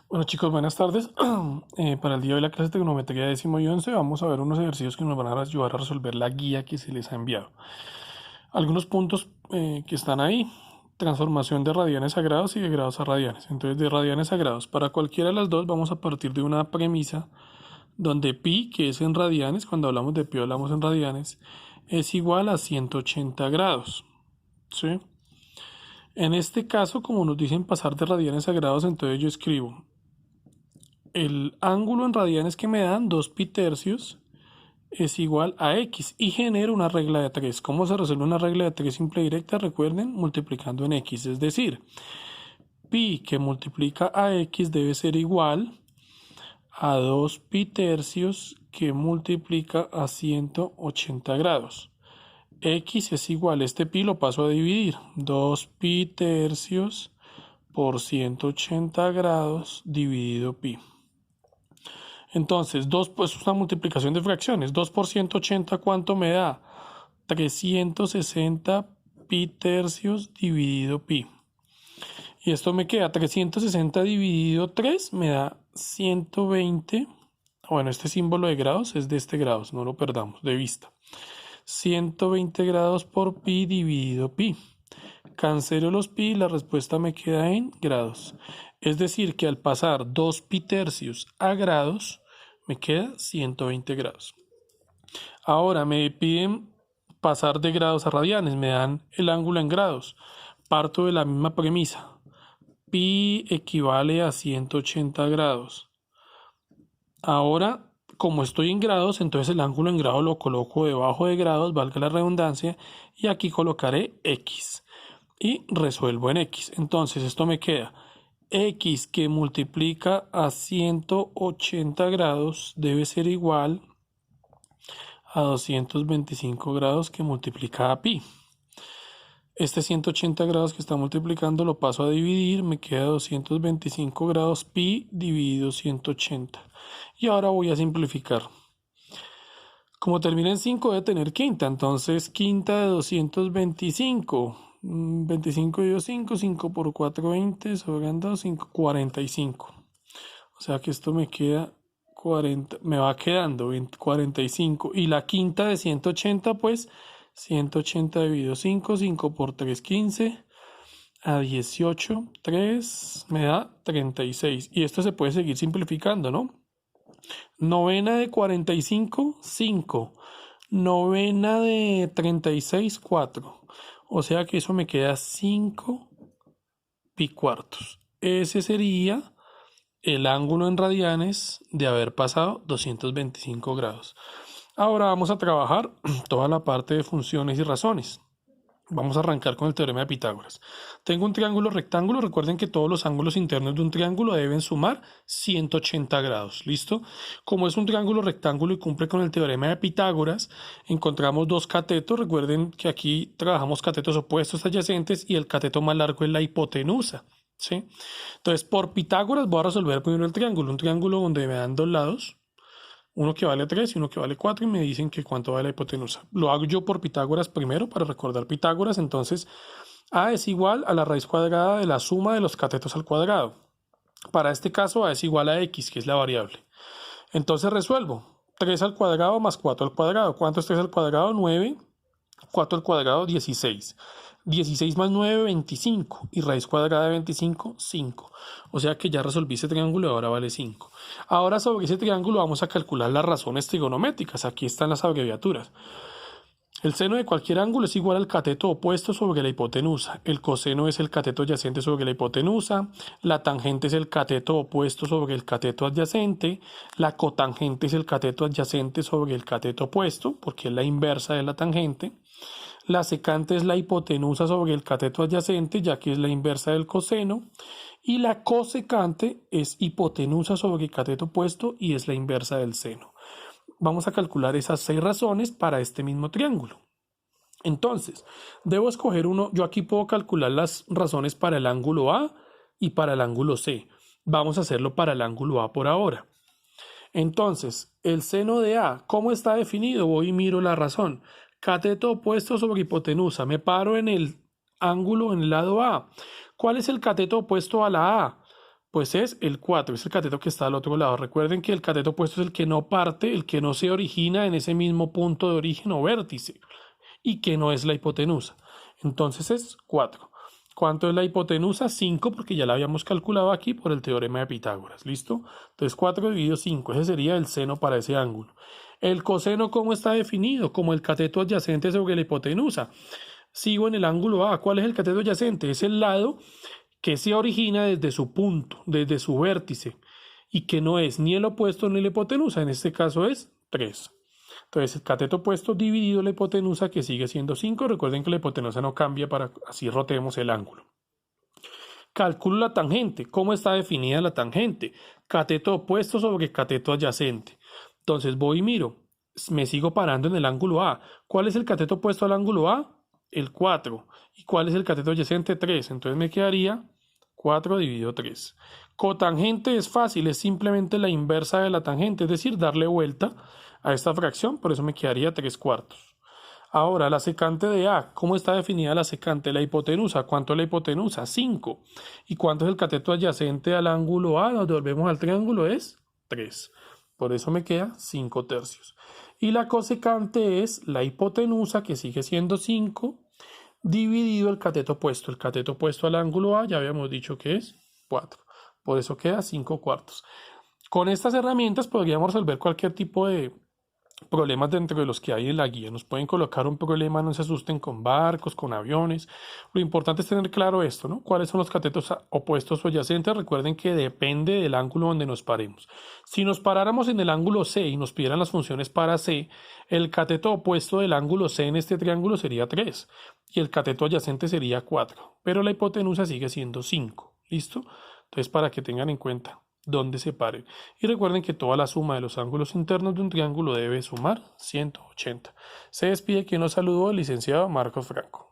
Bueno chicos, buenas tardes. Para el día de hoy la clase de trigonometría décimo y 11 vamos a ver unos ejercicios que nos van a ayudar a resolver la guía que se les ha enviado. Algunos puntos que están ahí, transformación de radianes a grados y de grados a radianes. Entonces de radianes a grados, para cualquiera de las dos vamos a partir de una premisa donde pi, que es en radianes, cuando hablamos de pi hablamos en radianes, es igual a 180 grados. ¿Sí? En este caso, como nos dicen pasar de radianes a grados, entonces yo escribo el ángulo en radianes que me dan 2 pi tercios es igual a x y genero una regla de 3. ¿Cómo se resuelve una regla de 3 simple y directa? Recuerden, multiplicando en x, es decir, pi que multiplica a x debe ser igual a 2 pi tercios que multiplica a 180 grados. X es igual, este pi lo paso a dividir, 2 pi tercios por 180 grados dividido pi. Entonces, 2 pues es una multiplicación de fracciones. 2 por 180, ¿cuánto me da? 360 pi tercios dividido pi. Y esto me queda 360 dividido 3, me da 120. Bueno, este símbolo de grados es de este grados, no lo perdamos de vista. 120 grados por pi dividido pi. Cancelo los pi y la respuesta me queda en grados. Es decir, que al pasar 2 pi tercios a grados, me queda 120 grados. Ahora me piden pasar de grados a radianes, me dan el ángulo en grados. Parto de la misma premisa. Pi equivale a 180 grados. Ahora, como estoy en grados, entonces el ángulo en grados lo coloco debajo de grados, valga la redundancia, y aquí colocaré x. Y resuelvo en x. Entonces esto me queda x que multiplica a 180 grados debe ser igual a 225 grados que multiplica a pi. Este 180 grados que está multiplicando lo paso a dividir, me queda 225 grados pi dividido 180. Y ahora voy a simplificar. Como termina en 5 debe tener quinta, entonces quinta de 225. 25 dividido 5, 5 por 4, 20, sobran 2, 5, 45. O sea que esto me queda 40, me va quedando 20, 45. Y la quinta de 180, pues 180 dividido 5, 5 por 3, 15, a 18, 3, me da 36. Y esto se puede seguir simplificando, ¿no? Novena de 45, 5. Novena de 36, 4. O sea que eso me queda 5 pi cuartos. Ese sería el ángulo en radianes de haber pasado 225 grados. Ahora vamos a trabajar toda la parte de funciones y razones. Vamos a arrancar con el teorema de Pitágoras. Tengo un triángulo rectángulo. Recuerden que todos los ángulos internos de un triángulo deben sumar 180 grados. ¿Listo? Como es un triángulo rectángulo y cumple con el teorema de Pitágoras, encontramos dos catetos. Recuerden que aquí trabajamos catetos opuestos adyacentes y el cateto más largo es la hipotenusa. ¿Sí? Entonces, por Pitágoras voy a resolver primero el triángulo. Un triángulo donde me dan dos lados. Uno que vale 3 y uno que vale 4 y me dicen que cuánto vale la hipotenusa. Lo hago yo por Pitágoras primero para recordar Pitágoras. Entonces, A es igual a la raíz cuadrada de la suma de los catetos al cuadrado. Para este caso, A es igual a X, que es la variable. Entonces resuelvo. 3 al cuadrado más 4 al cuadrado. ¿Cuánto es 3 al cuadrado? 9. 4 al cuadrado, 16. 16 más 9, 25. Y raíz cuadrada de 25, 5. O sea que ya resolví ese triángulo y ahora vale 5. Ahora sobre ese triángulo vamos a calcular las razones trigonométricas. Aquí están las abreviaturas. El seno de cualquier ángulo es igual al cateto opuesto sobre la hipotenusa. El coseno es el cateto adyacente sobre la hipotenusa. La tangente es el cateto opuesto sobre el cateto adyacente. La cotangente es el cateto adyacente sobre el cateto opuesto, porque es la inversa de la tangente. La secante es la hipotenusa sobre el cateto adyacente, ya que es la inversa del coseno. Y la cosecante es hipotenusa sobre el cateto opuesto y es la inversa del seno. Vamos a calcular esas 6 razones para este mismo triángulo. Entonces, debo escoger uno. Yo aquí puedo calcular las razones para el ángulo A y para el ángulo C. Vamos a hacerlo para el ángulo A por ahora. Entonces, el seno de A, ¿cómo está definido? Voy y miro la razón. Cateto opuesto sobre hipotenusa. Me paro en el ángulo en el lado A. ¿Cuál es el cateto opuesto a la A? Pues es el 4, es el cateto que está al otro lado. Recuerden que el cateto opuesto es el que no parte, el que no se origina en ese mismo punto de origen o vértice y que no es la hipotenusa. Entonces es 4. ¿Cuánto es la hipotenusa? 5, porque ya la habíamos calculado aquí por el teorema de Pitágoras. ¿Listo? Entonces 4 dividido 5, ese sería el seno para ese ángulo. El coseno, ¿cómo está definido? Como el cateto adyacente sobre la hipotenusa. Sigo en el ángulo A. ¿Cuál es el cateto adyacente? Es el lado que se origina desde su punto, desde su vértice, y que no es ni el opuesto ni la hipotenusa. En este caso es 3. Entonces, el cateto opuesto dividido la hipotenusa, que sigue siendo 5. Recuerden que la hipotenusa no cambia para así rotemos el ángulo. Calculo la tangente. ¿Cómo está definida la tangente? Cateto opuesto sobre cateto adyacente. Entonces voy y miro. Me sigo parando en el ángulo A. ¿Cuál es el cateto opuesto al ángulo A? El 4. ¿Y cuál es el cateto adyacente? 3. Entonces me quedaría 4 dividido 3. Cotangente es fácil, es simplemente la inversa de la tangente, es decir, darle vuelta a esta fracción, por eso me quedaría 3/4. Ahora, la secante de A, ¿cómo está definida la secante? La hipotenusa, ¿cuánto es la hipotenusa? 5. ¿Y cuánto es el cateto adyacente al ángulo A? Nos devolvemos al triángulo, es 3. Por eso me queda 5/3. Y la cosecante es la hipotenusa, que sigue siendo 5, dividido el cateto opuesto. El cateto opuesto al ángulo A ya habíamos dicho que es 4. Por eso queda 5/4. Con estas herramientas podríamos resolver cualquier tipo de problemas dentro de los que hay en la guía. Nos pueden colocar un problema, no se asusten con barcos, con aviones. Lo importante es tener claro esto, ¿no? ¿Cuáles son los catetos opuestos o adyacentes? Recuerden que depende del ángulo donde nos paremos. Si nos paráramos en el ángulo C y nos pidieran las funciones para C, el cateto opuesto del ángulo C en este triángulo sería 3 y el cateto adyacente sería 4, pero la hipotenusa sigue siendo 5. ¿Listo? Entonces, para que tengan en cuenta dónde se paren. Y recuerden que toda la suma de los ángulos internos de un triángulo debe sumar 180. Se despide quien nos saludó, el licenciado Marcos Franco.